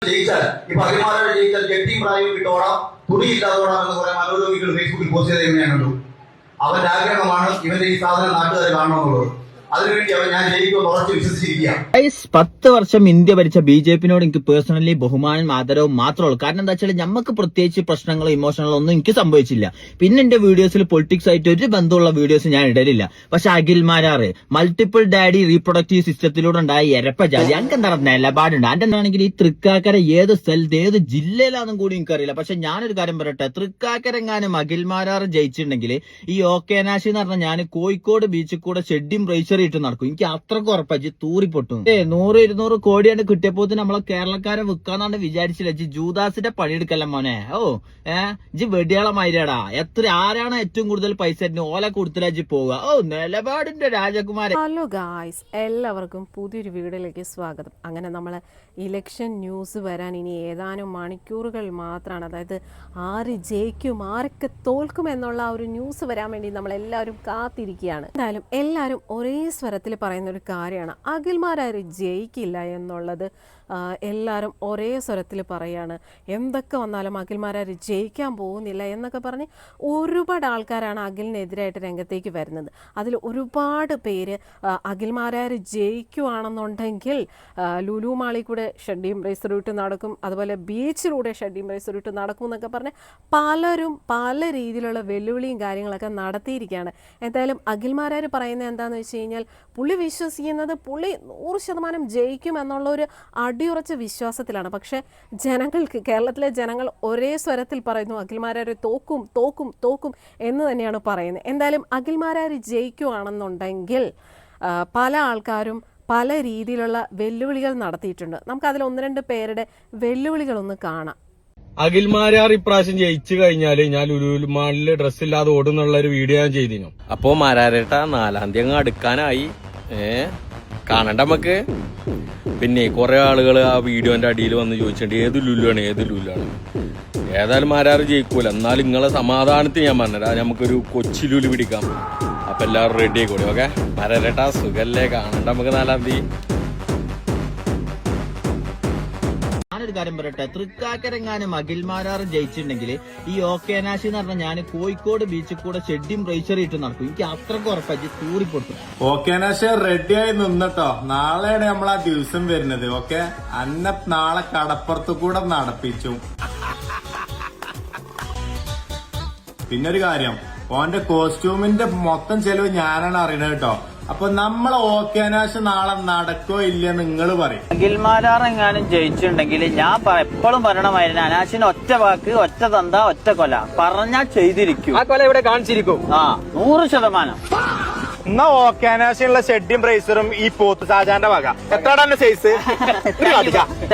ജയിച്ചാൽ ഈ പകരമാരെ ജയിച്ചാൽ ജഡ്ജിയും പ്രായം കിട്ടോടാം തുണിയില്ലാതോടാം എന്ന് കുറെ മനോരോഗികൾ ഫേസ്ബുക്കിൽ പോസ്റ്റ് ചെയ്ത് ഞാൻ കണ്ടു. അവന്റെ ആഗ്രഹമാണ് ഇവന്റെ ഈ സാധനം നാട്ടുകാർ കാണണമെന്നുള്ളത്. അതിനുവേണ്ടി അവൻ ഞാൻ ജയിക്കുമെന്ന് ഉറച്ച് വിശ്വസിച്ചിരിക്കുക. 10 വർഷം ഇന്ത്യ ഭരിച്ച BJP-നോട് എനിക്ക് പേഴ്സണലി ബഹുമാനം ആദരവും മാത്രമേ ഉള്ളൂ. കാരണം എന്താ വെച്ചാൽ നമുക്ക് പ്രത്യേകിച്ച് പ്രശ്നങ്ങളോ ഇമോഷണലോ ഒന്നും എനിക്ക് സംഭവിച്ചില്ല. പിന്നെ എന്റെ വീഡിയോസിൽ പൊളിറ്റിക്സ് ആയിട്ട് ഒരു ബന്ധമുള്ള വീഡിയോസ് ഞാൻ ഇടലില്ല. പക്ഷെ അഖിൽമാരാറ് മൾട്ടിപ്പിൾ ഡാഡി റീപ്രൊഡക്റ്റീവ് സിസ്റ്റത്തിലൂടെ ഉണ്ടായ എരപ്പജാതി എനിക്ക് എന്താ നിലപാടുണ്ട്. അതിന്റെ എന്താണെങ്കിൽ ഈ തൃക്കാക്കര ഏത് സ്ഥലത്ത് ഏത് ജില്ലയിലാണെന്നും കൂടി എനിക്കറിയില്ല. പക്ഷെ ഞാനൊരു കാര്യം പറയട്ടെ, തൃക്കാക്കരെങ്ങാനും അഖിൽമാരാറ് ജയിച്ചിട്ടുണ്ടെങ്കിൽ ഈ ഓക്കേനാശി എന്ന് പറഞ്ഞാൽ ഞാൻ കോഴിക്കോട് ബീച്ചിൽ കൂടെ ഷെഡിയും റേച്ചർ ഇട്ട് നടക്കും. എനിക്ക് അത്രക്ക് ഉറപ്പാച്ച് തൂറിപ്പൊട്ടും. 100-200 കോടിയാണ് കിട്ടിയപ്പോ നമ്മളെ കേരളക്കാരെ വിൽക്കാന്നാണ് വിചാരിച്ചില്ല. ജൂദാസിന്റെ പണിയെടുക്കല്ല മോനെ. ജി വെടിയാളമായിരടാ. ആരാണ് ഏറ്റവും കൂടുതൽ പൈസ ഓല കൊടുത്തിലാജി പോവുക. നിലപാടിന്റെ രാജകുമാരൻ. ഹലോ ഗായ്സ്, എല്ലാവർക്കും പുതിയൊരു വീഡിയോയിലേക്ക് സ്വാഗതം. അങ്ങനെ നമ്മൾ ഇലക്ഷൻ ന്യൂസ് വരാൻ ഇനി ഏതാനും മണിക്കൂറുകൾ മാത്രമാണ്. അതായത് ആര് ജയിക്കും ആരൊക്കെ തോൽക്കും എന്നുള്ള ഒരു ന്യൂസ് വരാൻ വേണ്ടി നമ്മളെല്ലാവരും കാത്തിരിക്കുകയാണ്. എന്തായാലും എല്ലാവരും ഒരേ സ്വരത്തിൽ പറയുന്ന ഒരു കാര്യമാണ്, അഖിൽമാരാര് ജയിക്കില്ല എന്നുള്ളത്. എല്ലാവരും ഒരേ സ്വരത്തിൽ പറയാണ്. എന്തൊക്കെ വന്നാലും അഖിൽമാരാര് ജയിക്കാൻ പോകുന്നില്ല എന്നൊക്കെ പറഞ്ഞ് ഒരുപാട് ആൾക്കാരാണ് അഖിലിനെതിരായിട്ട് രംഗത്തേക്ക് വരുന്നത്. അതിൽ ഒരുപാട് പേര് അഖിൽമാരാര് ജയിക്കുവാണെന്നുണ്ടെങ്കിൽ ലുലു മാളിൽ കൂടെ ഷെഡിയും റേസ് റൂട്ട് നടക്കും, അതുപോലെ ബീച്ചിലൂടെ ഷെഡിയും റേസ് റൂട്ട് നടക്കും എന്നൊക്കെ പറഞ്ഞ് പലരും പല രീതിയിലുള്ള വെല്ലുവിളിയും കാര്യങ്ങളൊക്കെ നടത്തിയിരിക്കുകയാണ്. എന്തായാലും അഖിൽമാരാര് പറയുന്നത് എന്താണെന്ന് വെച്ച് കഴിഞ്ഞാൽ, പുള്ളി വിശ്വസിക്കുന്നത് പുള്ളി 100% ജയിക്കും എന്നുള്ള ഒരു അടിയുറച്ച വിശ്വാസത്തിലാണ്. പക്ഷെ ജനങ്ങൾക്ക്, കേരളത്തിലെ ജനങ്ങൾ ഒരേ സ്വരത്തിൽ പറയുന്നു അഖിൽമാരാര് തോക്കും തോക്കും തോക്കും എന്ന് തന്നെയാണ് പറയുന്നത്. എന്തായാലും അഖിൽമാരാര് ജയിക്കുവാണെന്നുണ്ടെങ്കിൽ പല ആൾക്കാരും പല രീതിയിലുള്ള വെല്ലുവിളികൾ നടത്തിയിട്ടുണ്ട്. നമുക്കതിൽ 1-2 പേരുടെ വെല്ലുവിളികളൊന്ന് കാണാം. അഖിൽമാരാർ ഇപ്രാവശ്യം ജയിച്ചു കഴിഞ്ഞാല് ഞാൻ ലുലു മാളില് ഡ്രസ് ഇല്ലാതെ ഓടുന്നുള്ള ഒരു വീഡിയോ ഞാൻ ചെയ്തിരുന്നു. അപ്പോ മാരാരേട്ട 4-ാം തീയതി അങ്ങ് അടുക്കാനായി. കാണണ്ട നമുക്ക്. പിന്നെ കുറെ ആളുകൾ ആ വീഡിയോന്റെ അടിയിൽ വന്ന് ചോദിച്ചിട്ടുണ്ട് ഏത് ലുലുവാണ് ഏത് ലുലുവാണ്. ഏതായാലും മാരാറ് ജയിക്കൂല. എന്നാലും നിങ്ങളെ സമാധാനത്തിന് ഞാൻ പറഞ്ഞതാ, നമുക്കൊരു കൊച്ചി ലുലു പിടിക്കാം. അപ്പൊ എല്ലാവരും റെഡി ആയിക്കോളി. ഓക്കെ മാരാരേട്ടാ, സുഖല്ലേ? കാണണ്ട നമുക്ക് 4-ാം തീയതി. ഞാനൊരു കാര്യം പറയട്ടെ, തൃക്കാക്കരെങ്ങാനും അഖിൽമാരാറ് ജയിച്ചിട്ടുണ്ടെങ്കിൽ ഈ ഓക്കേനാശി എന്ന് പറഞ്ഞാൽ ഞാൻ കോഴിക്കോട് ബീച്ചിൽ കൂടെ ഷെഡിയും റേച്ചർ ഇട്ട് നടക്കും. എനിക്ക് അത്രക്ക് ഉറപ്പാച്ച് തൂറിപ്പൊട്ടും. ഓക്കേനാശ റെഡിയായി നിന്നട്ടോ. നാളെയാണ് നമ്മളാ ദിവസം വരുന്നത്. ഓക്കെ, അന്ന നാളെ കടപ്പുറത്ത് കൂടെ നടപ്പിച്ചു. പിന്നൊരു കാര്യം, ഓന്റെ കോസ്റ്റ്യൂമിന്റെ മൊത്തം ചെലവ് ഞാനാണ് അറിയണത് കേട്ടോ. അപ്പൊ നമ്മളെ ഓക്കേനാശ നാളെ നടക്കോ ഇല്ല നിങ്ങൾ പറയും. അഖിൽമാരാറെങ്ങാനും ജയിച്ചിട്ടുണ്ടെങ്കിൽ ഞാൻ എപ്പോഴും പറയണമായിരുന്നു, അനാശിന് ഒറ്റ വാക്ക്, ഒറ്റ തന്ത, ഒറ്റ കൊല പറഞ്ഞാൽ ചെയ്തിരിക്കും. ആ കൊല ഇവിടെ കാണിച്ചിരിക്കും. 100%. എന്നാ ഓക്കേനാശുള്ള ഷെഡിയും ബ്രേസറും ഈ പോത്ത് സാജാന്റെ വക. എത്രയാണ് സൈസ്?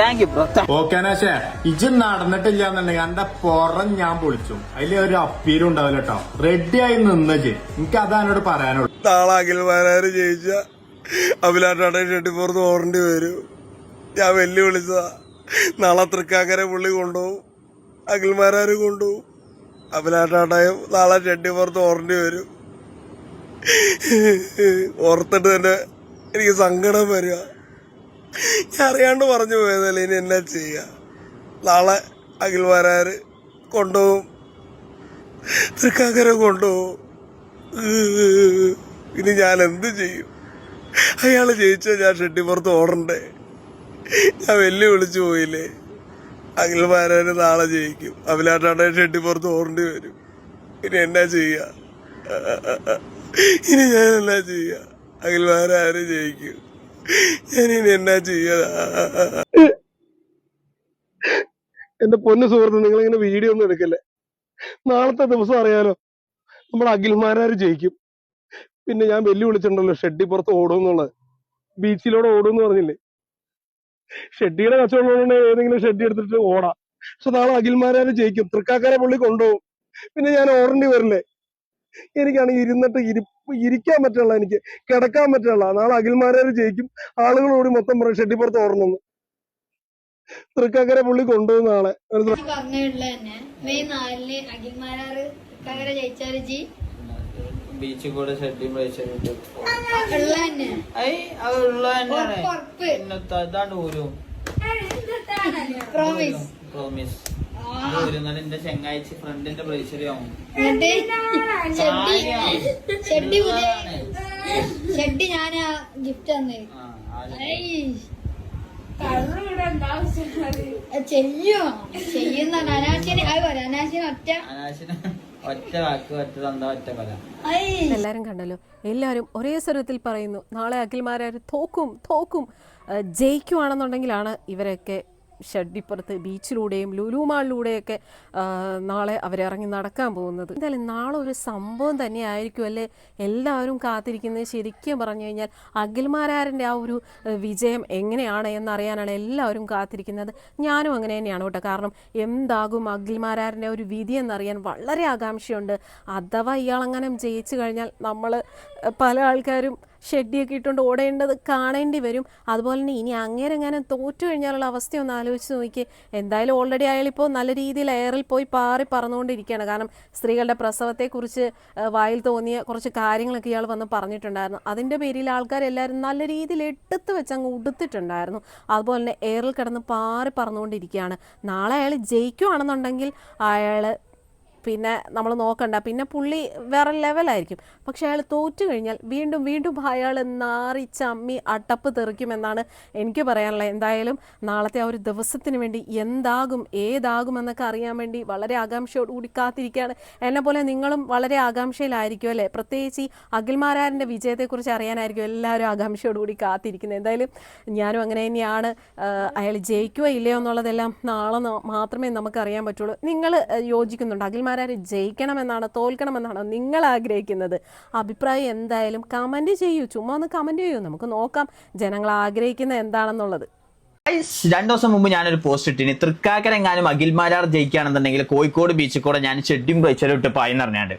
Thank you bro. ഓക്കേനാശേ, ഇജ് നടന്നിട്ടില്ല എന്നുണ്ടെങ്കിൽ എന്റെ പുറം ഞാൻ പൊളിച്ചു. അതിൽ ഒരു അപ്പീലും ഉണ്ടാവില്ല കേട്ടോ. റെഡിയായി നിന്നജ്. എനിക്ക് അതാനോട് പറയാനുള്ളൂ. നാളെ അഖിൽമാരാര് ജയിച്ച അഭിലാഷാട്ടെ ഷെട്ടിപ്പുറത്ത് ഓടേണ്ടി വരും. ഞാൻ വെല്ലുവിളിച്ചതാ. നാളെ തൃക്കാക്കര പുള്ളി കൊണ്ടുപോകും, അഖിൽമാരാര് കൊണ്ടുപോകും. അഭിലാഷാട്ടയും നാളെ ഷെട്ടിപ്പുറത്ത് ഓടേണ്ടി വരും. ഓർത്തിട്ട് തന്നെ എനിക്ക് സങ്കടം വരിക. ഞാൻ അറിയാണ്ട് പറഞ്ഞു പോയതല്ലേ, ഇനി എന്നാ ചെയ്യാ. നാളെ അഖിൽമാരാര് കൊണ്ടുപോകും, തൃക്കാക്കര കൊണ്ടുപോകും. ഇനി ഞാൻ എന്ത് ചെയ്യും? അയാള് ജയിച്ചോ ഞാൻ ഷെട്ടിപ്പുറത്ത് ഓടണ്ടേ? ഞാൻ വെല്ലുവിളിച്ചു പോയില്ലേ. അഖിൽമാരാര് നാളെ ജയിക്കും, അഭിലാഷാട്ടെ ഷെട്ടിപ്പുറത്ത് ഓടേണ്ടി വരും. ഇനി എന്നാ ചെയ്യാ? ഇനി ഞാൻ എന്നാ ചെയ്യാ? അഖിൽമാരാര് ജയിക്കും, ഞാൻ ഇനി എന്നാ ചെയ്യാ? എന്റെ പൊന്നു സുഹൃത്ത്, നിങ്ങളിങ്ങനെ വീഡിയോ ഒന്നും എടുക്കല്ലേ. നാളത്തെ ദിവസം അറിയാലോ, നമ്മുടെ അഖിൽമാരാര് ജയിക്കും. പിന്നെ ഞാൻ വെല്ലുവിളിച്ചിട്ടുണ്ടല്ലോ ഷെഡിപ്പുറത്ത് ഓടുമെന്നുള്ളത്. ബീച്ചിലൂടെ ഓടുമെന്ന് പറഞ്ഞില്ലേ. ഷെഡിയുടെ കച്ചവടം ഏതെങ്കിലും ഷെഡി എടുത്തിട്ട് ഓടാം. പക്ഷെ നാളെ അഖിൽമാരാര് ജയിക്കും, തൃക്കാക്കര പുള്ളി കൊണ്ടുപോകും. പിന്നെ ഞാൻ ഓടേണ്ടി വരില്ലേ? എനിക്കാണെങ്കിൽ ഇരുന്നിട്ട് ഇരിക്കാൻ പറ്റില്ല, എനിക്ക് കിടക്കാൻ പറ്റില്ല. നാളെ അഖിൽമാരാര് ജയിക്കും. ആളുകളോട് മൊത്തം പറയും ഷെഡിപ്പുറത്ത് ഓടണമെന്ന്. തൃക്കാക്കര പുള്ളി കൊണ്ടുപോകും നാളെ. ബീച്ചിൽ കൂടെ ഷെഡിയും റേച്ചറും ഇട്ട് അതാണ് ഊരും. പ്രോമിസ് പ്രോമിസ് എന്റെ ചെങ്ങാഴ്ച ഫ്രണ്ടിന്റെ ബ്രേസ്ലെറ്റ് ആവും. ഷെഡ്ഡി ഞാനാ ഗിഫ്റ്റ് തന്നെ ചെയ്യുന്ന അനാശിനെ ഒറ്റ വാക്ക് ഒറ്റ തന്ത ഒറ്റ കൊല. എല്ലാവരും കണ്ടല്ലോ, എല്ലാവരും ഒരേ സ്വരത്തിൽ പറയുന്നു നാളെ അഖിൽമാരാർ തോക്കും ജയിക്കുവാണെന്നുണ്ടെങ്കിലാണ് ഇവരൊക്കെ ഷഡ്ഡിപ്പുറത്ത് ബീച്ചിലൂടെയും ലുലു മാളിലൂടെയൊക്കെ നാളെ അവരിറങ്ങി നടക്കാൻ പോകുന്നത്. എന്തായാലും നാളെ ഒരു സംഭവം തന്നെ ആയിരിക്കും അല്ലേ എല്ലാവരും കാത്തിരിക്കുന്നത്. ശരിക്കും പറഞ്ഞു കഴിഞ്ഞാൽ അഖിൽമാരാറിൻ്റെ ആ ഒരു വിജയം എങ്ങനെയാണ് എന്നറിയാനാണ് എല്ലാവരും കാത്തിരിക്കുന്നത്. ഞാനും അങ്ങനെ തന്നെയാണ് കേട്ടോ. കാരണം എന്താകും അഖിൽമാരാറിൻ്റെ ഒരു വിധി എന്നറിയാൻ വളരെ ആകാംക്ഷയുണ്ട്. അഥവാ ഇയാളങ്ങനെ ജയിച്ചു കഴിഞ്ഞാൽ നമ്മൾ പല ആൾക്കാരും ഷെഡിയൊക്കെ ഇട്ടുകൊണ്ട് ഓടേണ്ടത് കാണേണ്ടി വരും. അതുപോലെ തന്നെ ഇനി അങ്ങേരെങ്ങാനും തോറ്റു കഴിഞ്ഞാലുള്ള അവസ്ഥയൊന്ന് ആലോചിച്ച് നോക്കി. എന്തായാലും ഓൾറെഡി അയാളിപ്പോൾ നല്ല രീതിയിൽ എയറിൽ പോയി പാറി പറന്നുകൊണ്ടിരിക്കുകയാണ്. കാരണം സ്ത്രീകളുടെ പ്രസവത്തെക്കുറിച്ച് വായിൽ തോന്നിയ കുറച്ച് കാര്യങ്ങളൊക്കെ ഇയാൾ വന്ന് പറഞ്ഞിട്ടുണ്ടായിരുന്നു. അതിൻ്റെ പേരിൽ ആൾക്കാരെല്ലാവരും നല്ല രീതിയിൽ എടുത്ത് വെച്ച് അങ്ങ് ഉടുത്തിട്ടുണ്ടായിരുന്നു. അതുപോലെ തന്നെ എയറിൽ കിടന്ന് പാറി പറന്നുകൊണ്ടിരിക്കുകയാണ്. നാളെ അയാൾ ജയിക്കുകയാണെന്നുണ്ടെങ്കിൽ അയാൾ പിന്നെ നമ്മൾ നോക്കണ്ട, പിന്നെ പുള്ളി വേറെ ലെവലായിരിക്കും. പക്ഷെ അയാൾ തോറ്റു കഴിഞ്ഞാൽ വീണ്ടും അയാൾ നാറി ചമ്മി അട്ടപ്പ് തെറിക്കുമെന്നാണ് എനിക്ക് പറയാനുള്ളത്. എന്തായാലും നാളത്തെ ആ ഒരു ദിവസത്തിന് വേണ്ടി ഏതാകും എന്നൊക്കെ അറിയാൻ വേണ്ടി വളരെ ആകാംക്ഷയോടുകൂടി കാത്തിരിക്കുകയാണ്. എന്നെപ്പോലെ നിങ്ങളും വളരെ ആകാംക്ഷയിലായിരിക്കും അല്ലേ? പ്രത്യേകിച്ച് ഈ അഖിൽമാരാറിൻ്റെ വിജയത്തെക്കുറിച്ച് അറിയാനായിരിക്കും എല്ലാവരും ആകാംക്ഷയോടുകൂടി കാത്തിരിക്കുന്നത്. എന്തായാലും ഞാനും അങ്ങനെ തന്നെയാണ്. അയാൾ ജയിക്കുകയോ ഇല്ലയോ എന്നുള്ളതെല്ലാം നാളെ മാത്രമേ നമുക്കറിയാൻ പറ്റുള്ളൂ. നിങ്ങൾ യോജിക്കുന്നുണ്ട് അഖിൽമാരാർ ജയിക്കണമെന്നാണോ തോൽക്കണമെന്നാണോ നിങ്ങൾ ആഗ്രഹിക്കുന്നത്? അഭിപ്രായം എന്തായാലും കമൻറ്റ് ചെയ്യൂ. ചുമ്മാ ഒന്ന് കമൻറ്റ് ചെയ്യൂ, നമുക്ക് നോക്കാം ജനങ്ങൾ ആഗ്രഹിക്കുന്നത് എന്താണെന്നുള്ളത്. 2 ദിവസം മുമ്പ് ഞാനൊരു പോസ്റ്റ് ഇട്ടിന്, തൃക്കാക്കരെങ്ങാനും അഖിൽമാരാർ ജയിക്കുകയാണെന്നുണ്ടെങ്കിൽ കോഴിക്കോട് ബീച്ചിൽ കൂടെ ഞാൻ ഷെഡ്ഡിയും ബ്രേസ്ലെറ്റും ഇട്ട് പായെന്ന് പറഞ്ഞാണ്ട്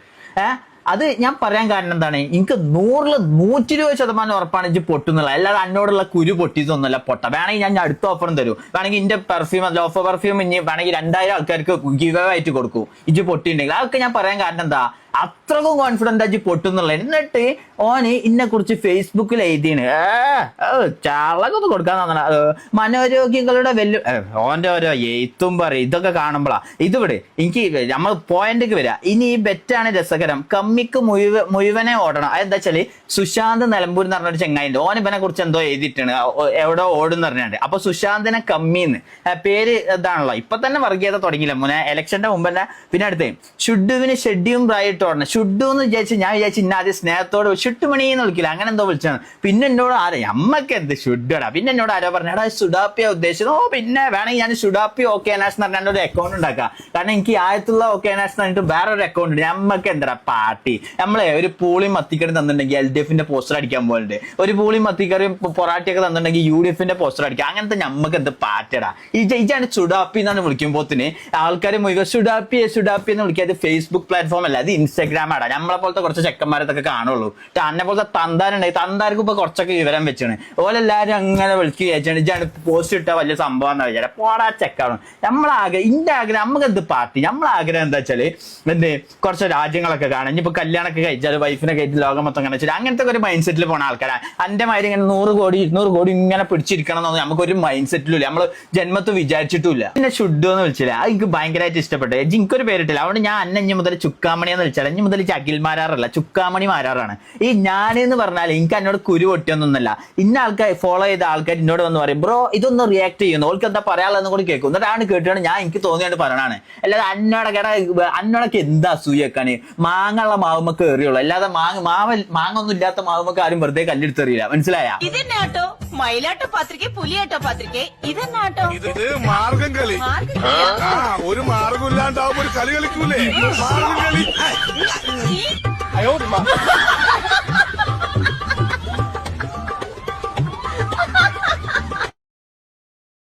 അത് ഞാൻ പറയാൻ കാരണം എന്താണ്, എനിക്ക് 100% ഉറപ്പാണ് ഇജ്ജ് പൊട്ടുന്നുള്ള. അല്ലാതെ എന്നോടുള്ള കുരു പൊട്ടിയതൊന്നുമല്ല പൊട്ട. വേണമെങ്കിൽ ഞാൻ അടുത്ത ഓഫറും തരും. വേണമെങ്കിൽ ഇന്റെ പെർഫ്യൂം ലോഫർ പെർഫ്യൂം ഇനി വേണമെങ്കിൽ 2000 ആൾക്കാർക്ക് ഗിവ് ആയിട്ട് കൊടുക്കും ഇജ്ജ് പൊട്ടിയിട്ടുണ്ടെങ്കിൽ. അതൊക്കെ ഞാൻ പറയാൻ കാരണം എന്താ, അത്രക്കും കോൺഫിഡന്റ് ആയിട്ട് പൊട്ടുന്നുള്ള. എന്നിട്ട് ഓന് ഇന്നെ കുറിച്ച് ഫേസ്ബുക്കിൽ എഴുതിയാണ് ചളകൊന്ന് കൊടുക്കാൻ തന്നെ മനോരോഗികളുടെ ഓന്റെ ഓരോ എഴുത്തും പറയും. ഇതൊക്കെ കാണുമ്പോഴാ ഇതിവിടെ എനിക്ക് നമ്മൾ പോയിന്റിക്ക് വരിക. ഇനി ഈ ബെറ്റാണ് രസകരം. കമ്മിക്ക് മുഴുവനെ ഓടണം. അതെന്താ വെച്ചാല് സുശാന്ത് നിലമ്പൂർ എന്ന് പറഞ്ഞൊരു ചെങ്ങായിണ്ട്, ഓൻ ഇവനെ കുറിച്ച് എന്തോ എഴുതിയിട്ടാണ് എവിടെ ഓടുന്ന് പറഞ്ഞാണ്ട്. അപ്പൊ സുശാന്തിനെ കമ്മിന്ന് പേര് ഇതാണല്ലോ. ഇപ്പൊ തന്നെ വർഗീയത തുടങ്ങിയില്ല മുന്നേ ഇലക്ഷന്റെ മുമ്പ് തന്നെ. പിന്നെ അടുത്ത് ഷുഡുവിന് ഷെഡ്ഡിയും പ്രായിട്ട് ഓടണം. ഷുഡു എന്ന് വിചാരിച്ച് ഞാൻ വിചാരിച്ചു ഇന്ന ആദ്യം സ്നേഹത്തോട് ഷുട്ടുമണി എന്ന് വിളിക്കില്ല, അങ്ങനെ എന്തോ വിളിച്ചാണ്. പിന്നെ എന്നോട് അമ്മക്ക് എന്ത് ഷുഡടാ. പിന്നെ എന്നോട് ആരോ പറഞ്ഞാടാ സുഡാപ്പിയ ഉദ്ദേശിച്ചത്. പിന്നെ വേണമെങ്കിൽ ഞാൻ സുഡാപ്പി ഓക്കെ നാഷ് എന്ന് പറഞ്ഞാൽ ഒരു അക്കൗണ്ട് ഉണ്ടാക്കാം. കാരണം എനിക്ക് ആയത്തുള്ള ഓക്കെ നാഷ് എന്ന് പറഞ്ഞിട്ട് വേറൊരു അക്കൗണ്ട് ഉണ്ട്. നമ്മക്ക് എന്താ പാർട്ടി നമ്മളെ ഒരു പൂളി മത്തിക്കറി തന്നിട്ടുണ്ടെങ്കിൽ LDF-ന്റെ പോസ്റ്റർ അടിക്കാൻ പോലുണ്ട്. ഒരു പൂളി മത്തിക്കറി പൊറാട്ടിയൊക്കെ തന്നിട്ടുണ്ടെങ്കിൽ UDF-ന്റെ പോസ്റ്റർ അടിക്കാം. അങ്ങനത്തെ നമ്മക്ക് എന്ത് പാറ്റടാ. ഇജാണ് സുഡാപ്പി എന്നാണ് വിളിക്കുമ്പോത്തിന് ആൾക്കാർ മുഴുവൻ സുഡാപ്പി എന്ന് വിളിക്കാതെ ഫേസ്ബുക്ക് പ്ലാറ്റ്ഫോം അല്ല, അത് ഇൻസ്റ്റാഗ്രാം ആടാ. നമ്മളെ പോലത്തെ കുറച്ച് ചെക്കന്മാരത്തൊക്കെ കാണുള്ളൂ. അന്നെ പോലത്തെ തന്താരുണ്ടായി. തന്താർക്കും ഇപ്പൊ കുറച്ചൊക്കെ വിവരം വെച്ചാണ്. ഓലെല്ലാരും അങ്ങനെ വിളിച്ച് വിചാരിച്ചാണ് ഇജാണ് പോസ്റ്റ് ഇട്ട വലിയ സംഭവം എന്നാ വിചാരം. പോടാ ചെക്കാണ്. ഇന്റെ ആഗ്രഹം നമുക്ക് എന്ത് പാർട്ടി. നമ്മളെ ആഗ്രഹം എന്താ വെച്ചാല് കുറച്ച് രാജ്യങ്ങളൊക്കെ കാണാം. ഇനിയിപ്പോ കല്യാണമൊക്കെ കഴിച്ചാൽ വൈഫിനെ കയറ്റി ലോകം മൊത്തം അങ്ങനെ വെച്ചാൽ അങ്ങനത്തെ ഒരു മൈൻഡ് സെറ്റിൽ പോണ ആൾക്കാരാണ്. എന്റെ മാതിരി ഇങ്ങനെ 100 കോടി 200 കോടി ഇങ്ങനെ പിടിച്ചിരിക്കണം എന്നൊന്നും നമുക്കൊരു മൈൻഡ് സെറ്റിലും നമ്മള് ജന്മത്ത് വിചാരിച്ചിട്ടില്ല. പിന്നെ ഷുഡു എന്ന് വിളിച്ചില്ല, അത് എനിക്ക് ഭയങ്കരമായിട്ട് ഇഷ്ടപ്പെട്ടു. എനിക്കൊരു പേരിട്ടില്ല. അതുകൊണ്ട് ഞാൻ അന്നഞ്ഞ് മുതൽ ചുക്കാമണി എന്ന് വിളിച്ചാൽ അഞ്ഞ് മുതൽ അഖിൽമാരാറല്ല ചുക്കാമണി മാരാറാണ്. ഈ ഞാനെന്ന് പറഞ്ഞാൽ എനിക്ക് എന്നോട് കുരു പൊട്ടിയൊന്നല്ല. ഇന്ന ആൾക്കാർ ഫോളോ ചെയ്ത ആൾക്കാർ എന്നോട് വന്ന് പറയും ബ്രോ ഇതൊന്ന് റിയാക്ട് ചെയ്യുന്നു, ഓൾക്ക് എന്താ പറയാനുള്ളതെന്ന് കൂടി കേൾക്കും. എന്നിട്ടാണ് കേട്ടിട്ടാണ് ഞാൻ എനിക്ക് തോന്നിയാണ്ട് പറയണാണ്. അല്ലാതെ അന്നോടൊക്കെ എന്താ അസൂയക്കാണ്. മാങ്ങുള്ള മാവുമൊക്കെ എറിയുള്ളൂ. അല്ലാതെ മാങ്ങ ഒന്നും ഇല്ലാത്ത മാവുമൊക്കെ ആരും വെറുതെ കല്ലെടുത്തെറിയില്ല. മനസ്സിലായ? ഇതെന്നാട്ടോ മയിലാട്ടോ പാത്രികെ പുലിയാട്ടോ പാത്രികെ ഇതെന്നാട്ടോ ഇത് മാർഗം കളി. ഒരു മാർഗം ഇല്ലാണ്ടാവുമ്പോ ഒരു കളി കളിക്കൂലേ മാർഗം കളി.